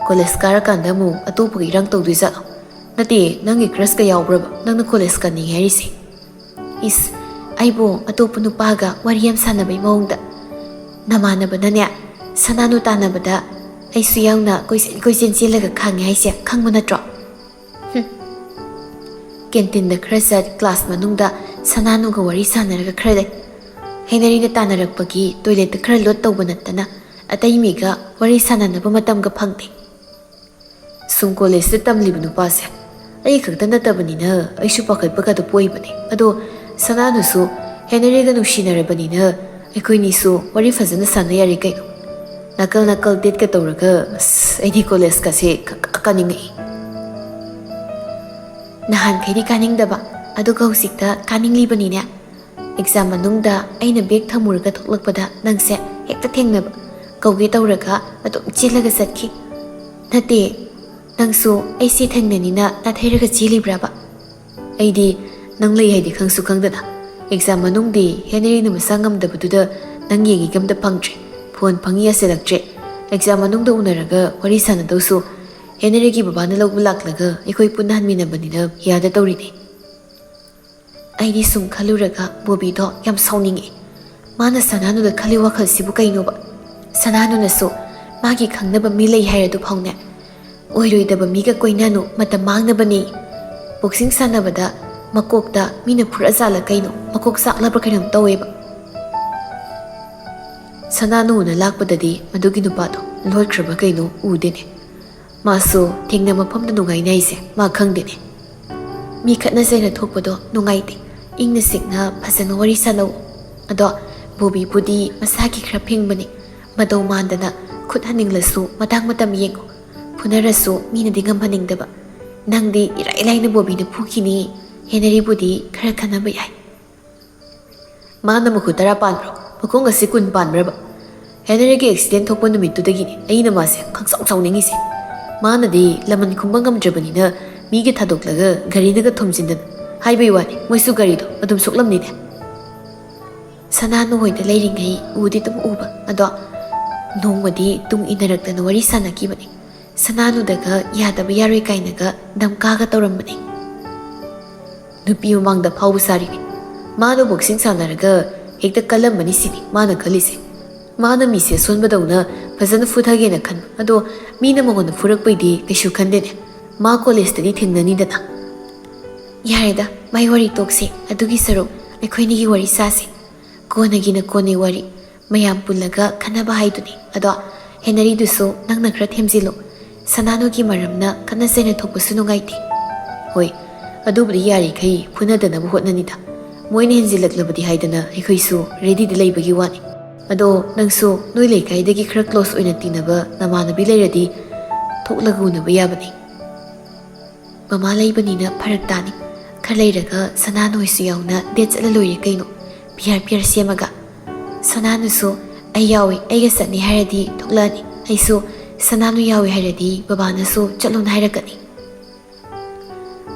ꯀꯣꯂꯦꯖ ꯀꯥꯔꯀꯥꯟꯗ ꯑꯃꯨꯛ ꯑꯇꯣꯞꯄꯒ ꯏꯔꯥꯡ ꯇꯧꯗꯣꯏꯖꯥꯠꯂꯣ ꯅꯠꯇꯦ ꯅꯪꯒꯤ ꯀ꯭ꯔꯁꯀ ꯌꯥꯎꯕ꯭ꯔꯕ ꯅꯪꯅ ꯀꯣꯂꯦꯖ ꯀꯥꯅꯤꯡꯉꯦ ꯍꯥꯏꯔꯤꯁꯦ ꯏꯁ ꯑꯩꯕꯨ ꯑꯇꯣꯞꯄ ꯅꯨꯄꯥꯒ ꯋꯥꯔꯤ ꯌꯥꯝ ꯁꯥꯟꯅꯕꯩ ꯃꯑꯣꯡꯗ ꯅꯃꯥꯟꯅꯕꯅꯅꯦ ꯁꯅꯥꯅꯨ ꯇꯥꯟꯅꯕꯗ ꯑꯩꯁꯨ ꯌꯥꯎꯅ ꯀꯣꯏꯆꯦꯟ ꯆꯦꯜꯂꯒ ꯈꯥꯡꯉꯦ ꯍꯥꯏꯁꯦ ꯈꯪꯕ ꯅꯠꯇ꯭ꯔꯣ ꯀꯦꯟꯇꯤꯟꯗ ꯈꯔ ꯆꯠ ꯀ꯭ꯂꯥꯁ ꯃꯅꯨꯡꯗ ꯁꯅꯥꯅꯨꯒ ꯋꯥꯔꯤ ꯁꯥꯟꯅꯔꯒ ꯈꯔ ꯂꯩ ꯍꯩꯅꯔꯤꯅ ꯇꯥꯟꯅꯔꯛꯄꯒꯤ ꯇꯣꯏꯂꯦꯠꯇꯈꯔ ꯂꯣꯠ ꯇꯧꯕ ꯅꯠꯇꯅ ꯑꯇꯩ ꯃꯤꯒ ꯋꯥꯔꯤ ꯁꯥꯟꯅꯅꯕ ꯃꯇꯝꯒ ꯐꯪꯗꯦ ꯁꯨꯝ ꯀꯣꯂꯦꯖꯇ ꯇꯝꯂꯤꯕ ꯅꯨꯄꯥꯁꯦ ꯑꯩ ꯈꯛꯇ ꯅꯠꯇꯕꯅꯤꯅ ꯑꯩꯁꯨ ꯄꯥꯈꯠꯄꯒꯗꯣ ꯄꯣꯏꯕꯅꯦ ꯑꯗꯣ ꯁꯅꯥꯅꯨꯁꯨ ꯍꯦꯅꯔꯤꯒ ꯅꯨꯡꯁꯤꯅꯔꯕꯅꯤꯅ ꯑꯩꯈꯣꯏꯅꯤꯁꯨ ꯋꯥꯔꯤ ꯐꯖꯅ ꯁꯥꯟꯅ ꯌꯥꯔꯦ ꯀꯩꯅꯣ ꯅꯥꯀꯜ ꯗꯦꯠꯀ ꯇꯧꯔꯒ ꯑꯩꯗꯤ ꯀꯣꯂꯦꯖꯀꯁꯦ ꯀꯥꯅꯤꯡꯉꯛꯏ ꯅꯍꯥꯟꯈꯩꯗꯤ ꯀꯥꯅꯤꯡꯗꯕ ꯑꯗꯨꯒ ꯍꯧꯖꯤꯛꯇ ꯀꯥꯅꯤꯡꯂꯤꯕꯅꯤꯅꯦ ꯑꯦꯛꯖꯥꯝ ꯃꯅꯨꯡꯗ ꯑꯩꯅ ꯕꯦꯛ ꯊꯝꯃꯨꯔꯒ ꯊꯣꯛꯂꯛꯄꯗ ꯅꯪꯁꯦ ꯍꯦꯛꯇ ꯊꯦꯡꯅꯕ ꯀꯧꯒꯦ ꯇꯧꯔꯒ ꯑꯗꯨꯝ ꯆꯦꯜꯂꯒ ꯆꯠꯈꯤ ꯅꯠꯇꯦ ꯅꯪꯁꯨ ꯑꯩꯁꯦ ꯊꯦꯡꯅꯅꯤꯅ ꯅꯥꯊꯩꯔꯒ ꯆꯦꯜꯂꯤꯕ꯭ꯔꯕ ꯑꯩꯗꯤ ꯅꯪ ꯂꯩ ꯍꯥꯏꯗꯤ ꯈꯪꯁꯨ ꯈꯪꯗꯅ ꯑꯦꯛꯖꯥꯝ ꯃꯅꯨꯡꯗꯤ ꯍꯦꯅꯔꯤꯅ ꯃꯁꯥ ꯉꯝꯗꯕꯗꯨꯗ ꯅꯪ ꯌꯦꯡꯉꯤꯒ ꯑꯝꯇ ꯐꯪꯗ꯭ꯔꯦ ꯐꯣꯟ ꯐꯪꯉꯤ ꯌꯥꯁꯤꯜꯂꯛꯇ꯭ꯔꯦ ꯑꯦꯛꯖꯥꯝ ꯃꯅꯨꯡꯗ ꯎꯅꯔꯒ ꯋꯥꯔꯤ ꯁꯥꯟꯅꯗꯧꯁꯨ ꯍꯦꯅꯔꯤꯒꯤ ꯕꯕꯥꯅ ꯂꯧꯕ ꯂꯥꯛꯂꯒ ꯑꯩꯈꯣꯏ ꯄꯨꯟꯅ ꯍꯟꯃꯤꯟꯅꯕꯅꯤꯅ ꯌꯥꯗ ꯇꯧꯔꯤꯅꯤ ꯑꯩꯗꯤ ꯁꯨꯝ ꯈꯜꯂꯨꯔꯒ ꯕꯣꯕꯤꯗꯣ ꯌꯥꯝ ꯁꯥꯎꯅꯤꯡꯉꯦ ꯃꯥꯅ ꯁꯅꯥꯅꯨꯗ ꯈꯜꯂꯤ ꯋꯥꯈꯜꯁꯤꯕꯨ ꯀꯩꯅꯣꯕ ꯁꯅꯥꯅꯨꯅꯁꯨ ꯃꯥꯒꯤ ꯈꯪꯅꯕ ꯃꯤ ꯂꯩ ꯍꯥꯏꯔꯗꯨ ꯐꯥꯎꯅꯦ ꯑꯣꯏꯔꯣꯏꯗꯕ ꯃꯤꯒ ꯀꯣꯏꯅꯅꯨ ꯃꯇꯝ ꯃꯥꯡꯅꯕꯅꯤ ꯕꯣꯛꯁꯤꯡ ꯁꯥꯟꯅꯕꯗ ꯃꯀꯣꯛꯇ ꯃꯤꯅ ꯐꯨꯔꯛꯑꯖꯥꯠꯂ ꯀꯩꯅꯣ ꯃꯀꯣꯛ ꯆꯥꯛꯂꯕ꯭ꯔꯥ ꯀꯩꯅꯣꯝ ꯇꯧꯋꯦꯕ ꯁꯅꯥꯅꯨꯅ ꯂꯥꯛꯄꯗꯗꯤ ꯃꯗꯨꯒꯤ ꯅꯨꯄꯥꯗꯣ ꯂꯣꯠꯈ꯭ꯔꯕ ꯀꯩꯅꯣ ꯎꯗꯦꯅꯦ ꯃꯥꯁꯨ ꯊꯦꯡꯅ ꯃꯐꯝꯗ ꯅꯨꯡꯉꯥꯏꯅꯩꯁꯦ ꯃꯥ ꯈꯪꯗꯦꯅꯦ ꯃꯤ ꯈꯠꯅ ꯆꯩꯅ ꯊꯣꯛꯄꯗꯣ ꯅꯨꯡꯉꯥꯏꯇꯦ ꯏꯪꯅ ꯆꯤꯛꯅ ꯐꯖꯅ ꯋꯥꯔꯤ ꯁꯥꯟꯅꯧ ꯑꯗꯣ ꯕꯣꯕꯤꯕꯨꯗꯤ ꯃꯁꯥꯒꯤ ꯈꯔ ꯐꯤꯡꯕꯅꯤ ꯃꯇꯧ ꯃꯥꯟꯗꯅ ꯈꯨꯠ ꯍꯟꯅꯤꯡꯂꯁꯨ ꯃꯇꯝ ꯌꯦꯡꯉꯨ ꯐꯨꯅꯔꯁꯨ ꯃꯤꯅꯗꯤ ꯉꯝꯍꯟꯅꯤꯡꯗꯕ ꯅꯪꯗꯤ ꯏꯔꯥꯏ ꯂꯥꯏꯅ ꯕꯣꯕꯤꯅ ꯐꯨꯈꯤꯅꯤ ꯍꯦꯅꯔꯤꯕꯨꯗꯤ ꯈꯔ ꯈꯟꯅꯕ ꯌꯥꯏ ꯃꯥꯅ ꯃꯈꯨꯠ 10 ꯄꯥꯟꯕ꯭ꯔꯣ ꯃꯈꯣꯡ ꯑꯁꯤ 10 ꯄꯥꯟꯕ꯭ꯔꯕ ꯍꯦꯅꯔꯤꯒꯤ ꯑꯦꯛꯁꯤꯗꯦꯟ ꯊꯣꯛꯄ ꯅꯨꯃꯤꯠꯇꯨꯗꯒꯤꯅꯤ ꯑꯩꯅ ꯃꯥꯁꯦ ꯈꯪꯁꯥꯎ ꯁꯥꯎꯅꯤꯡꯉꯤꯁꯦ ꯃꯥꯅꯗꯤ ꯂꯃꯟ ꯈꯨꯝꯕ ꯉꯝꯗ꯭ꯔꯕꯅꯤꯅ ꯃꯤꯒꯤ ꯊꯥꯗꯣꯛꯂꯒ ꯒꯥꯔꯤꯗꯒ ꯊꯣꯝꯖꯤꯟꯗꯅ ꯍꯥꯏꯕꯩ ꯋꯥꯅꯤ ꯃꯣꯏꯁꯨ ꯒꯥꯔꯤꯗꯣ ꯑꯗꯨꯝ ꯁꯣꯛꯂꯝꯅꯤꯅꯦ ꯁꯅꯥꯅꯨ ꯍꯣꯏꯗ ꯂꯩꯔꯤꯉꯩ ꯎꯗꯤ ꯑꯗꯨꯝ ꯎꯕ ꯑꯗꯣ ꯅꯣꯡꯃꯗꯤ ꯇꯨꯡ ꯏꯟꯅꯔꯛꯇꯅ ꯋꯥꯔꯤ ꯁꯥꯟꯅꯈꯤꯕꯅꯤ ꯁꯅꯥꯅꯨꯗꯒ ꯌꯥꯗꯕ ꯌꯥꯔꯣꯏ ꯀꯥꯏꯅꯒ ꯙꯝꯀꯥꯒ ꯇꯧꯔꯝꯕꯅꯤ ꯅꯨꯄꯤ ꯃꯃꯥꯡꯗ ꯐꯥꯎꯕ ꯁꯥꯔꯤꯅꯤ ꯃꯥꯅ ꯕꯣꯛꯁꯤꯡ ꯁꯥꯟꯅꯔꯒ ꯍꯦꯛꯇ ꯀꯜꯂꯝꯕꯅꯤ ꯁꯤꯅꯤ ꯃꯥꯅ ꯈꯜꯂꯤꯁꯦ ꯃꯥꯅ ꯃꯤꯁꯦ ꯁꯣꯟꯕꯗꯧꯅ ꯐꯖꯅ ꯐꯨꯊꯒꯦꯅ ꯈꯟꯕ ꯑꯗꯣ ꯃꯤꯅ ꯃꯉꯣꯟꯗ ꯐꯨꯔꯛꯄꯩꯗꯤ ꯀꯩꯁꯨ ꯈꯟꯗꯦꯅꯦ ꯃꯥ ꯀꯣꯂꯦꯖꯇꯗꯤ ꯊꯦꯡꯅꯅꯤꯗꯅ ꯌꯥꯔꯦꯗ ꯃꯥꯏ ꯋꯥꯔꯤ ꯇꯣꯛꯁꯤ ꯑꯗꯨꯒꯤ ꯁꯔꯨꯛ ꯑꯩꯈꯣꯏꯅꯤꯒꯤ ꯋꯥꯔꯤ ꯁꯥꯁꯤ ꯀꯣꯟꯅꯒꯤꯅ ꯀꯣꯟꯅꯩ ꯋꯥꯔꯤ ꯃꯌꯥꯝ ꯄꯨꯜꯂꯒ ꯈꯟꯅꯕ ꯍꯥꯏꯗꯨꯅꯤ ꯑꯗꯣ ꯍꯦꯅꯔꯤꯗꯨꯁꯨ ꯅꯪꯅ ꯈꯔ ꯊꯦꯝꯖꯤꯜꯂꯨ ꯁꯅꯥꯅꯨꯒꯤ ꯃꯔꯝꯅ ꯈꯠꯅ ꯆꯩꯅ ꯊꯣꯛꯄꯁꯨ ꯅꯨꯡꯉꯥꯏꯇꯦ ꯍꯣꯏ ꯑꯗꯨꯕꯨꯗꯤ ꯌꯥꯔꯤꯈꯩ ꯐꯨꯅꯗꯅꯕ ꯍꯣꯠꯅꯅꯤꯗ ꯃꯣꯏꯅ ꯍꯦꯟꯖꯤꯜꯂꯛꯂꯕꯗꯤ ꯍꯥꯏꯗꯅ ꯑꯩꯈꯣꯏꯁꯨ ꯔꯦꯗꯤꯗ ꯂꯩꯕꯒꯤ ꯋꯥꯅꯤ ꯑꯗꯣ ꯅꯪꯁꯨ ꯅꯣꯏ ꯂꯩꯀꯥꯏꯗꯒꯤ ꯈꯔ ꯀ꯭ꯂꯣꯁ ꯑꯣꯏꯅ ꯇꯤꯟꯅꯕ ꯅꯃꯥꯟꯅꯕꯤ ꯂꯩꯔꯗꯤ ꯊꯣꯛꯂꯒ ꯎꯅꯕ ꯌꯥꯕꯅꯤ ꯃꯃꯥ ꯂꯩꯕꯅꯤꯅ ꯐꯔꯛ ꯇꯥꯅꯤ ꯈꯔ ꯂꯩꯔꯒ ꯁꯅꯥꯅꯨꯍꯣꯏꯁꯨ ꯌꯥꯎꯅ ꯗꯦꯠ ꯆꯠꯂ ꯂꯣꯏꯔꯦ ꯀꯩꯅꯣ ꯄꯤꯌꯔ ꯁꯦꯝꯃꯒ ꯁꯅꯥꯅꯨꯁꯨ ꯑꯩ ꯌꯥꯎꯏ ꯑꯩꯒ ꯆꯠꯅꯤ ꯍꯥꯏꯔꯗꯤ ꯊꯣꯛꯂꯛꯑꯅꯤ ꯑꯩꯁꯨ ꯁꯅꯥꯅꯨ ꯌꯥꯎꯏ ꯍꯥꯏꯔꯗꯤ ꯕꯕꯥꯅꯁꯨ ꯆꯠꯂꯣꯅ ꯍꯥꯏꯔꯛꯀꯅꯤ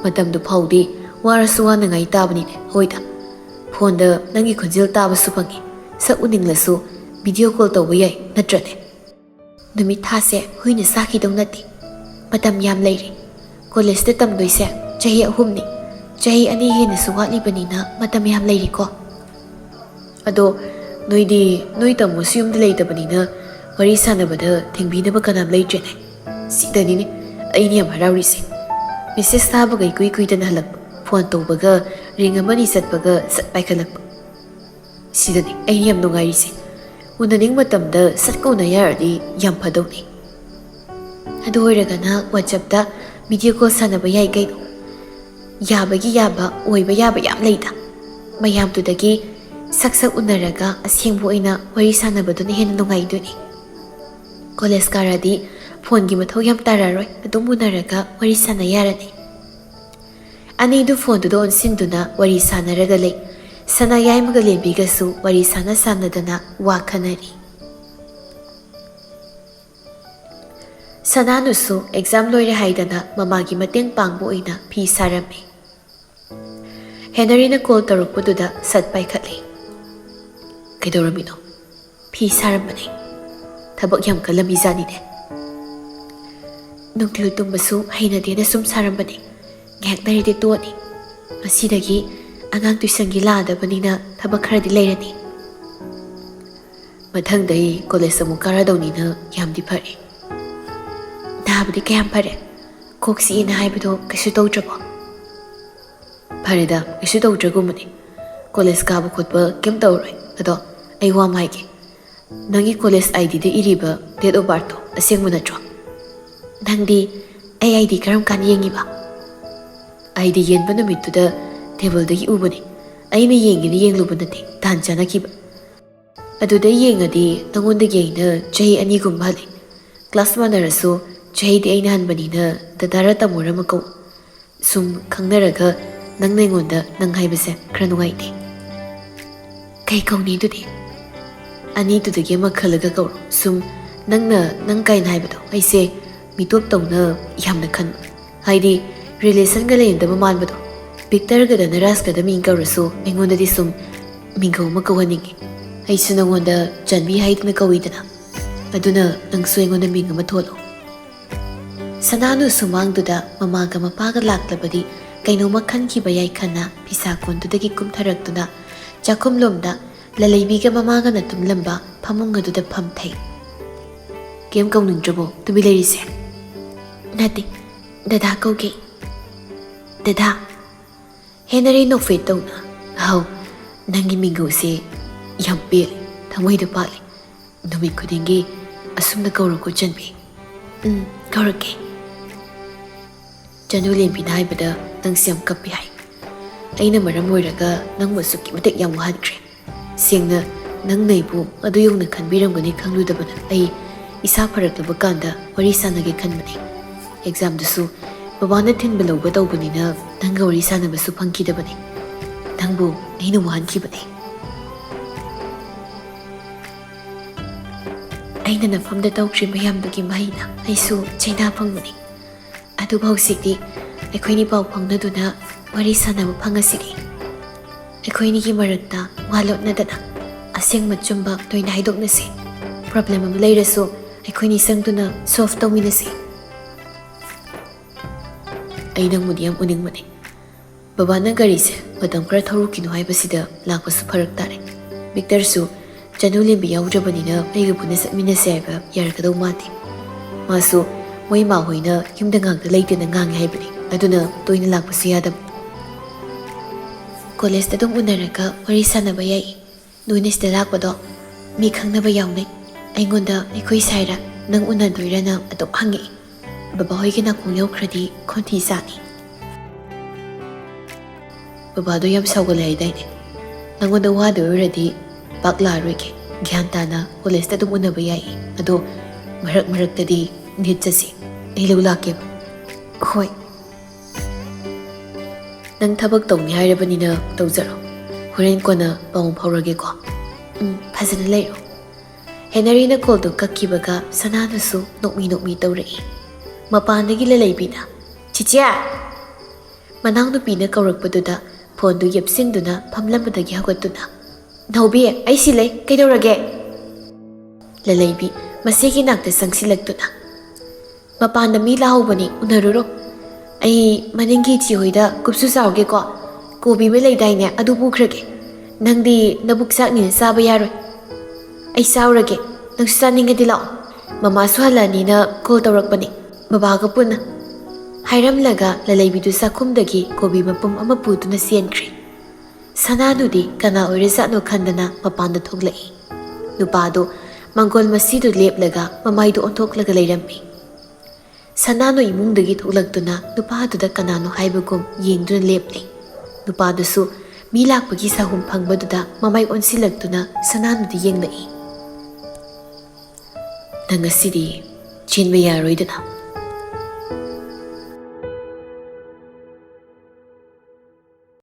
ꯃꯇꯝꯗꯨ ꯐꯥꯎꯗꯤ ꯋꯥꯔꯁꯨ ꯋꯥꯅꯉꯥꯏ ꯇꯥꯕꯅꯤꯅꯦ ꯍꯣꯏꯗ ꯐꯣꯟꯗ ꯅꯪꯒꯤ ꯈꯣꯟꯖꯦꯜ ꯇꯥꯕꯁꯨ ꯐꯪꯉꯤ ꯁꯛ ꯎꯅꯤꯡꯂꯁꯨ ꯚꯤꯗꯤꯑꯣ ꯀꯣꯜ ꯇꯧꯕ ꯌꯥꯏ ꯅꯠꯇ꯭ꯔꯅꯦ ꯅꯨꯃꯤꯠ ꯊꯥꯁꯦ ꯍꯨꯏꯅ ꯆꯥꯈꯤꯗꯧ ꯅꯠꯇꯦ ꯃꯇꯝ ꯌꯥꯝ ꯂꯩꯔꯤ ꯀꯣꯂꯦꯖꯇꯇꯝꯗꯣꯏꯁꯦ ꯆꯍꯤ 3ꯅꯤ ꯆꯍꯤ 2 ꯍꯦꯟꯅꯁꯨ ꯋꯥꯠꯂꯤꯕꯅꯤꯅ ꯃꯇꯝ ꯌꯥꯝ ꯂꯩꯔꯤꯀꯣ ꯑꯗꯣ ꯅꯣꯏꯗꯤ ꯅꯣꯏ ꯇꯝꯃꯣꯁꯨ ꯌꯨꯝꯗ ꯂꯩꯇꯕꯅꯤꯅ ꯋꯥꯔꯤ ꯁꯥꯟꯅꯕꯗ ꯊꯤꯡꯕꯤꯅꯕ ꯀꯅꯥꯝ ꯂꯩꯇ꯭ꯔꯦꯅꯦ ꯁꯤꯗꯅꯤꯅꯦ ꯑꯩꯅ ꯌꯥꯝ ꯍꯔꯥꯎꯔꯤꯁꯦ ꯃꯦꯁꯦꯖ ꯊꯥꯕꯒ ꯏꯀꯨꯏ ꯀꯨꯏꯗꯅ ꯍꯜꯂꯛꯄ ꯐꯣꯟ ꯇꯧꯕꯒ ꯔꯤꯡ ꯑꯃꯅꯤ ꯆꯠꯄꯒ ꯁꯠ ꯄꯥꯏꯈꯠꯂꯛꯄ ꯁꯤꯗꯅꯤ ꯑꯩꯅ ꯌꯥꯝ ꯅꯨꯡꯉꯥꯏꯔꯤꯁꯦ ꯎꯅꯅꯤꯡ ꯃꯇꯝꯗ ꯁꯠꯀ ꯎꯅ ꯌꯥꯔꯗꯤ ꯌꯥꯝ ꯐꯗꯧꯅꯤ ꯑꯗꯨ ꯑꯣꯏꯔꯒꯅ ꯋꯥꯆꯞꯇ ꯚꯤꯗꯤꯑꯣ ꯀꯣꯜ ꯁꯥꯟꯅꯕ ꯌꯥꯏ ꯀꯩꯅꯣ ꯌꯥꯕꯒꯤ ꯌꯥꯕ ꯑꯣꯏꯕ ꯌꯥꯕ ꯌꯥꯝ ꯂꯩꯗ ꯃꯌꯥꯝꯗꯨꯗꯒꯤ ꯁꯛ ꯎꯅꯔꯒ ꯑꯁꯦꯡꯕ ꯑꯣꯏꯅ ꯋꯥꯔꯤ ꯁꯥꯟꯅꯕꯗꯨꯅ ꯍꯦꯟꯅ ꯅꯨꯡꯉꯥꯏꯗꯣꯏꯅꯤ ꯀꯣꯂꯦꯖ ꯀꯥꯔꯗꯤ ꯐꯣꯟꯒꯤ ꯃꯊꯧ ꯌꯥꯝ ꯇꯥꯔꯔꯣꯏ ꯑꯗꯨꯝ ꯎꯅꯔꯒ ꯋꯥꯔꯤ ꯁꯥꯟꯅ ꯌꯥꯔꯅꯤ ꯑꯅꯤꯗꯨ ꯐꯣꯟꯗꯨꯗ ꯑꯣꯟꯁꯤꯟꯗꯨꯅ ꯋꯥꯔꯤ ꯁꯥꯟꯅꯔꯒ ꯂꯩ ꯁꯅꯥ ꯌꯥꯏꯃꯒ ꯂꯦꯝꯕꯤꯒꯁꯨ ꯋꯥꯔꯤ ꯁꯥꯟꯅꯗꯅ ꯋꯥ ꯈꯟꯅꯔꯤ ꯁꯅꯥꯅꯨꯁꯨ ꯑꯦꯛꯖꯥꯝ ꯂꯣꯏꯔꯦ ꯍꯥꯏꯗꯅ ꯃꯃꯥꯒꯤ ꯃꯇꯦꯡ ꯄꯥꯡꯕ ꯑꯣꯏꯅ ꯐꯤ ꯁꯥꯔꯝꯃꯤ ꯍꯦꯅꯔꯤꯅ ꯀꯣꯜ ꯇꯧꯔꯛꯄꯗꯨꯗ ꯁꯠ ꯄꯥꯏꯈꯠꯂꯤ ꯀꯩꯗꯧꯔꯝꯃꯤꯅꯣ ꯐꯤ ꯁꯥꯔꯝꯕꯅꯤ ꯊꯕꯛ ꯌꯥꯝ ꯀꯜꯂꯝꯃꯤꯖꯥꯠꯅꯤꯅꯦ ꯅꯨꯡꯊꯤꯜ ꯇꯨꯝꯕꯁꯨ ꯍꯩꯅꯗꯦꯅ ꯁꯨꯝ ꯁꯥꯔꯝꯕꯅꯤ ꯉꯥꯏꯍꯥꯛ ꯂꯩꯔꯗꯤ ꯇꯣꯛꯑꯅꯤ ꯉꯁꯤꯗꯒꯤ ꯑꯉꯥꯡ ꯇꯨꯏꯁꯟꯒꯤ ꯂꯥꯛꯑꯗꯕꯅꯤꯅ ꯊꯕꯛ ꯈꯔꯗꯤ ꯂꯩꯔꯅꯤ ꯃꯊꯪꯗꯩ ꯀꯣꯂꯦꯖ ꯑꯃꯨꯛ ꯀꯥꯔꯗꯧꯅꯤꯅ ꯌꯥꯝꯗꯤ ꯐꯔꯦ ꯅꯥꯕꯗꯤ ꯀꯌꯥꯝ ꯐꯔꯦ ꯀꯣꯛ ꯆꯤꯛꯑꯦꯅ ꯍꯥꯏꯕꯗꯣ ꯀꯩꯁꯨ ꯇꯧꯗ꯭ꯔꯕꯣ ꯐꯔꯦꯗ ꯀꯩꯁꯨ ꯇꯧꯗ꯭ꯔꯒꯨꯝꯕꯅꯤ ꯀꯣꯂꯦꯖ ꯀꯥꯕ ꯈꯣꯠꯄ ꯀꯩꯝ ꯇꯧꯔꯣꯏ ꯑꯗꯣ ꯑꯩ ꯋꯥ ꯑꯃ ꯍꯥꯏꯒꯦ ꯅꯪꯒꯤ ꯀꯣꯂꯦꯖ ꯑꯥꯏꯗꯤꯗ ꯏꯔꯤꯕ ꯗꯦꯠ ꯑꯣꯐ ꯕꯥꯔꯊꯇꯣ ꯑꯁꯦꯡꯕ ꯅꯠꯇ꯭ꯔꯣ ꯅꯪꯗꯤ ꯑꯩ ꯑꯥꯏꯗꯤ ꯀꯔꯝ ꯀꯥꯟꯗ ꯌꯦꯡꯉꯤꯕ ꯑꯥꯏꯗꯤ ꯌꯦꯟꯕ ꯅꯨꯃꯤꯠꯇꯨꯗ ꯇꯦꯕꯜꯗꯒꯤ ꯎꯕꯅꯤ ꯑꯩꯅ ꯌꯦꯡꯒꯦꯅ ꯌꯦꯡꯂꯨꯕ ꯅꯠꯇꯦ ꯇꯥꯟ ꯆꯥꯅꯈꯤꯕ ꯑꯗꯨꯗ ꯌꯦꯡꯉꯗꯤ ꯅꯪꯉꯣꯟꯗꯒꯤ ꯑꯩꯅ ꯆꯍꯤ 2ꯒꯨꯝꯕ ꯍꯜꯂꯤ ꯀ꯭ꯂꯥꯁ ꯃꯥꯟꯅꯔꯁꯨ ꯆꯍꯤꯗꯤ ꯑꯩꯅ ꯍꯟꯕꯅꯤꯅ ꯗꯗꯥꯔ ꯇꯥꯃꯣꯔ ꯑꯃ ꯀꯧ ꯁꯨꯝ ꯈꯪꯅꯔꯒ ꯅꯪꯅ ꯑꯩꯉꯣꯟꯗ ꯅꯪ ꯍꯥꯏꯕꯁꯦ ꯈꯔ ꯅꯨꯡꯉꯥꯏꯇꯦ ꯀꯩ ꯀꯧꯅꯤ ꯑꯗꯨꯗꯤ ꯑꯅꯤꯗꯨꯗꯒꯤ ꯑꯃ ꯈꯜꯂꯒ ꯀꯧꯔꯣ ꯁꯨꯝ ꯅꯪꯅ ꯅꯪ ꯀꯥꯏꯅ ꯍꯥꯏꯕꯗꯣ ꯑꯩꯁꯦ ꯃꯤꯇꯣꯞ ꯇꯧꯅ ꯌꯥꯝꯅ ꯈꯟꯕ ꯍꯥꯏꯗꯤ ꯔꯤꯂꯦꯁꯟꯒ ꯂꯩꯅꯗꯕ ꯃꯥꯟꯕꯗꯣ ꯚꯤꯛꯇꯔꯒꯗ ꯅꯔꯥꯖꯀꯗ ꯃꯤꯡ ꯀꯧꯔꯁꯨ ꯑꯩꯉꯣꯟꯗꯗꯤ ꯁꯨꯝ ꯃꯤꯡꯒꯧ ꯑꯃ ꯀꯧꯍꯟꯅꯤꯡꯉꯤ ꯑꯩꯁꯨ ꯅꯪꯉꯣꯟꯗ ꯆꯟꯕꯤ ꯍꯥꯏꯗꯨꯅ ꯀꯧꯏꯗꯅ ꯑꯗꯨꯅ ꯅꯪꯁꯨ ꯑꯩꯉꯣꯟꯗ ꯃꯤꯡ ꯑꯃ ꯊꯣꯜꯂꯣ ꯁꯅꯥꯅꯨ ꯁꯨꯃꯥꯡꯗꯨꯗ ꯃꯃꯥꯒ ꯃꯄꯥꯒ ꯂꯥꯛꯂꯕꯗꯤ ꯀꯩꯅꯣꯝꯃ ꯈꯟꯈꯤꯕ ꯌꯥꯏ ꯈꯟꯅ ꯐꯤꯁꯥꯀꯣꯟꯗꯨꯗꯒꯤ ꯀꯨꯝꯊꯔꯛꯇꯨꯅ ꯆꯥꯛꯈꯨꯝꯂꯣꯝꯗ ꯂꯂꯩꯕꯤꯒ ꯃꯃꯥꯒꯅ ꯇꯨꯝꯂꯝꯕ ꯐꯃꯨꯡ ꯑꯗꯨꯗ ꯐꯝꯊꯩ ꯀꯩꯝ ꯀꯧꯅꯤꯡꯗ꯭ꯔꯕꯣ ꯇꯨꯃꯤ ꯂꯩꯔꯤꯁꯦ ꯅꯠꯇꯦ ꯗꯗꯥ ꯀꯧꯒꯦ ꯗꯗꯥ ꯍꯦꯅꯔꯤ ꯅꯣꯛꯐꯦꯠ ꯇꯧꯅ ꯍꯥꯎ ꯅꯪꯒꯤ ꯃꯤꯡꯒꯧꯁꯦ ꯌꯥꯝ ꯄꯦꯜꯂꯤ ꯊꯃꯣꯏꯗ ꯄꯥꯜꯂꯤ ꯅꯨꯃꯤꯠ ꯈꯨꯗꯤꯡꯒꯤ ꯑꯁꯨꯝꯅ ꯀꯧꯔꯛꯀꯣ ꯆꯟꯕꯤ ꯀꯧꯔꯛꯀꯦ ꯆꯅꯨ ꯂꯦꯝꯕꯤꯅ ꯍꯥꯏꯕꯗ ꯅꯪꯁꯦ ꯌꯥꯝ ꯀꯞꯄꯤ ꯍꯥꯏ ꯑꯩꯅ ꯃꯔꯝ ꯑꯣꯏꯔꯒ ꯅꯪꯕꯨ ꯑꯁꯨꯛꯀꯤ ꯃꯇꯤꯛ ꯌꯥꯝ ꯋꯥꯍꯟꯈ꯭ꯔꯦ ꯁꯦꯡꯅ ꯅꯪꯅ ꯑꯩꯕꯨ ꯑꯗꯨ ꯌꯧꯅ ꯈꯟꯕꯤꯔꯝꯒꯅꯤ ꯈꯪꯂꯨꯗꯕꯅ ꯑꯩ ꯏꯁꯥ ꯐꯔꯛꯂꯕ ꯀꯥꯟꯗ ꯋꯥꯔꯤ ꯁꯥꯟꯅꯒꯦ ꯈꯟꯕꯅꯤ ꯑꯦꯛꯖꯥꯝꯗꯨꯁꯨ ꯕꯕꯥꯅ ꯊꯤꯟꯕ ꯂꯧꯕ ꯇꯧꯕꯅꯤꯅ ꯅꯪꯒ ꯋꯥꯔꯤ ꯁꯥꯟꯅꯕꯁꯨ ꯐꯪꯈꯤꯗꯕꯅꯤ ꯅꯪꯕꯨ ꯑꯩꯅ ꯋꯥꯍꯟꯈꯤꯕꯅꯤ ꯑꯩꯅ ꯅꯐꯝꯗ ꯇꯧꯈ꯭ꯔꯤ ꯃꯌꯥꯝꯗꯨꯒꯤ ꯃꯍꯩꯅ ꯑꯩꯁꯨ ꯆꯩꯅꯥ ꯐꯪꯕꯅꯤ꯫ ꯑꯗꯨꯕꯨ ꯍꯧꯖꯤꯛꯇꯤ ꯑꯩꯈꯣꯏꯅꯤ ꯄꯥꯎ ꯐꯥꯎꯅꯗꯨꯅ ꯋꯥꯔꯤ ꯁꯥꯟꯅꯕ ꯐꯪꯉꯁꯤꯗꯤ꯫ ꯑꯩꯈꯣꯏꯅꯤꯒꯤ ꯃꯔꯛꯇ ꯋꯥ ꯂꯣꯠꯅꯗꯅ ꯑꯁꯦꯡꯕ ꯆꯨꯝꯕ ꯇꯣꯏꯅ ꯍꯥꯏꯗꯣꯛꯅꯁꯤ꯫ ꯄ꯭ꯔꯣꯕ꯭ꯂꯦꯝ ꯑꯃ ꯂꯩꯔꯁꯨ ꯑꯩꯈꯣꯏꯅꯤ ꯆꯪꯗꯨꯅ ꯁꯣꯜꯚ ꯇꯧꯃꯤꯟꯅꯁꯤ꯫ ꯑꯩ ꯅꯪꯕꯨꯗꯤ ꯌꯥꯝ ꯎꯅꯤꯡꯕꯅꯤ꯫ ꯕꯕꯥꯅ ꯒꯥꯔꯤꯁꯦ ꯃꯇꯝ ꯈꯔ ꯊꯧꯔꯨꯈꯤꯅꯨ ꯍꯥꯏꯕꯁꯤꯗ ꯂꯥꯛꯄꯁꯨ ꯐꯔꯛ ꯇꯥꯔꯦ꯫ ꯚꯤꯛꯇꯔꯁꯨ ꯆꯅꯨ ꯂꯦꯝꯕꯤ ꯌꯥꯎꯗ꯭ꯔꯕꯅꯤꯅ ꯑꯩꯒ ꯄꯨꯟꯅ ꯆꯠꯃꯤꯟꯅꯁꯦ ꯍꯥꯏꯕ ꯌꯥꯔꯛꯀꯗꯧ ꯃꯥꯟꯗꯦ꯫ ꯃꯥꯁꯨ ꯃꯣꯏ ꯃꯥꯍꯣꯏꯅ ꯌꯨꯝꯗ ꯉꯥꯛꯇ ꯂꯩꯇꯦꯅ ꯉꯥꯡꯉꯦ ꯍꯥꯏꯕꯅꯤ, ꯑꯗꯨꯅ ꯇꯣꯏꯅ ꯂꯥꯛꯄꯁꯨ ꯌꯥꯗꯕ꯫ ꯀꯣꯂꯦꯖꯇ ꯑꯗꯨꯝ ꯎꯅꯔꯒ ꯋꯥꯔꯤ ꯁꯥꯟꯅꯕ ꯌꯥꯏ꯫ ꯅꯣꯏꯅ ꯁꯤꯗ ꯂꯥꯛꯄꯗꯣ ꯃꯤ ꯈꯪꯅꯕ ꯌꯥꯎꯅꯩ꯫ ꯑꯩꯉꯣꯟꯗ ꯑꯩꯈꯣꯏ ꯁꯥꯏꯔ ꯅꯪ ꯎꯅꯗꯣꯏꯔꯅ ꯑꯗꯨꯝ ꯍꯪꯉꯛꯏ꯫ ꯕꯕꯥ ꯍꯣꯏꯒꯤ ꯅꯥꯀꯣꯡ ꯌꯧꯈ꯭ꯔꯗꯤ ꯈꯣꯟꯊꯤ ꯆꯥꯅꯤ꯫ ꯕꯕꯥꯗꯣ ꯌꯥꯝ ꯁꯥꯎꯒꯠꯂꯦ ꯍꯥꯏꯗꯥꯏꯅꯦ? ꯅꯪꯉꯣꯟꯗ ꯋꯥꯗꯣꯏ ꯑꯣꯏꯔꯗꯤ ꯄꯥꯛ ꯂꯥꯛꯑꯔꯣꯏꯒꯦ꯫ ꯒ꯭ꯌꯥꯟ ꯇꯥꯅ ꯀꯣꯂꯦꯖꯇ ꯑꯗꯨꯝ ꯎꯅꯕ ꯌꯥꯏ꯫ ꯑꯗꯣ ꯃꯔꯛ ꯃꯔꯛꯇꯗꯤ ꯗꯦꯠ ꯆꯠꯁꯤ꯫ ꯑꯩ ꯂꯧ ꯂꯥꯛꯀꯦꯕ꯫ ꯍꯣꯏ꯫ ꯅꯪ ꯊꯕꯛ ꯇꯧꯅꯤ ꯍꯥꯏꯔꯕꯅꯤꯅ ꯇꯧꯖꯔꯣ꯫ ꯍꯣꯔꯦꯟ ꯀꯣꯟꯅ ꯄꯥꯎ ꯐꯥꯎꯔꯒꯦꯀꯣ꯫ ꯐꯖꯅ ꯂꯩꯔꯣ꯫ ꯍꯦꯅꯔꯤꯅ ꯀꯣꯜꯗꯨ ꯀꯛꯈꯤꯕꯒ ꯁꯅꯥꯅꯁꯨ ꯅꯣꯛꯃꯤ ꯅꯣꯛꯃꯤ ꯇꯧꯔꯛꯏ꯫ ꯃꯄꯥꯟꯗꯒꯤ ꯂꯂꯩꯕꯤꯅ "ꯆꯤꯆꯦ!" ꯃꯅꯥꯎꯅꯨꯄꯤꯅ ꯀꯧꯔꯛꯄꯗꯨꯗ ꯐꯣꯟꯗꯨ ꯌꯦꯞꯁꯤꯟꯗꯨꯅ ꯐꯝꯂꯝꯕꯗꯒꯤ ꯍꯧꯒꯠꯇꯨꯅ "ꯅꯥꯎꯕꯤ, ꯑꯩ ꯁꯤ ꯂꯩ, ꯀꯩꯗꯧꯔꯒꯦ?" ꯂꯂꯩꯕꯤ ꯃꯆꯦꯒꯤ ꯅꯥꯛꯇ ꯆꯪꯁꯤꯜꯂꯛꯇꯨꯅ "ꯃꯄꯥꯟꯗ ꯃꯤ ꯂꯥꯛꯍꯧꯕꯅꯤ, ꯎꯅꯔꯨꯔꯣ꯫ ꯑꯩ ꯃꯅꯤꯡꯒꯤ ꯏꯆꯦꯍꯣꯏꯗ ꯀꯨꯞꯁꯨ ꯆꯥꯎꯒꯦꯀꯣ꯫ ꯀꯣꯕꯤ ꯑꯃ ꯂꯩꯗꯥꯏꯅꯦ, ꯑꯗꯨ ꯄꯨꯈ꯭ꯔꯒꯦ꯫ ꯅꯪꯗꯤ ꯅꯕꯨꯛ ꯆꯥꯛꯅꯤꯅ ꯆꯥꯕ ꯌꯥꯔꯣꯏ꯫ ꯑꯩ ꯆꯥꯎꯔꯒꯦ, ꯅꯪꯁꯨ ꯆꯥꯅꯤꯡꯉꯗꯤ ꯂꯥꯛꯑꯣ꯫ ꯃꯃꯥꯁꯨ ꯍꯜꯂꯛꯑꯅꯤꯅ ꯀꯣꯜ ꯇꯧꯔꯛꯄꯅꯤ, ꯕꯕꯥꯒ ꯄꯨꯟꯅ." ꯍꯥꯏꯔꯝꯂꯒ ꯂꯂꯩꯕꯤꯗꯨ ꯆꯥꯛꯈꯨꯝꯗꯒꯤ ꯀꯣꯕꯤ ꯃꯄꯨꯝ ꯑꯃ ꯄꯨꯗꯨꯅ ꯆꯦꯟꯈ꯭ꯔꯤ꯫ ꯁꯅꯥꯗꯨꯗꯤ ꯀꯅꯥ ꯑꯣꯏꯔꯖꯥꯠꯅꯣ ꯈꯟꯗꯅ ꯃꯄꯥꯟꯗ ꯊꯣꯛꯂꯛꯏ꯫ ꯅꯨꯄꯥꯗꯨ ꯃꯪꯒꯣꯜ ꯃꯁꯤꯗꯨ ꯂꯦꯞꯂꯒ ꯃꯃꯥꯏꯗꯨ ꯑꯣꯟꯊꯣꯛꯂꯒ ꯂꯩꯔꯝꯃꯤ꯫ ꯁꯅꯥꯅꯨ ꯏꯃꯨꯡꯗꯒꯤ ꯊꯣꯛꯂꯛꯇꯨꯅ ꯅꯨꯄꯥꯗꯨꯗ ꯀꯅꯥꯅꯣ ꯍꯥꯏꯕꯒꯨꯝ ꯌꯦꯡꯗꯨꯅ ꯂꯦꯞꯂꯤ꯫ ꯅꯨꯄꯥꯗꯨꯁꯨ ꯃꯤ ꯂꯥꯛꯄꯒꯤ ꯁꯥꯍꯨꯝ ꯐꯪꯕꯗꯨꯗ ꯃꯃꯥꯏ ꯑꯣꯟꯁꯤꯜꯂꯛꯇꯨꯅ ꯁꯅꯥꯅꯨꯗ ꯌꯦꯡꯂꯛꯏ꯫ "ꯅꯪ ꯉꯁꯤꯗꯤ ꯆꯦꯟꯕ ꯌꯥꯔꯣꯏꯗꯅ?"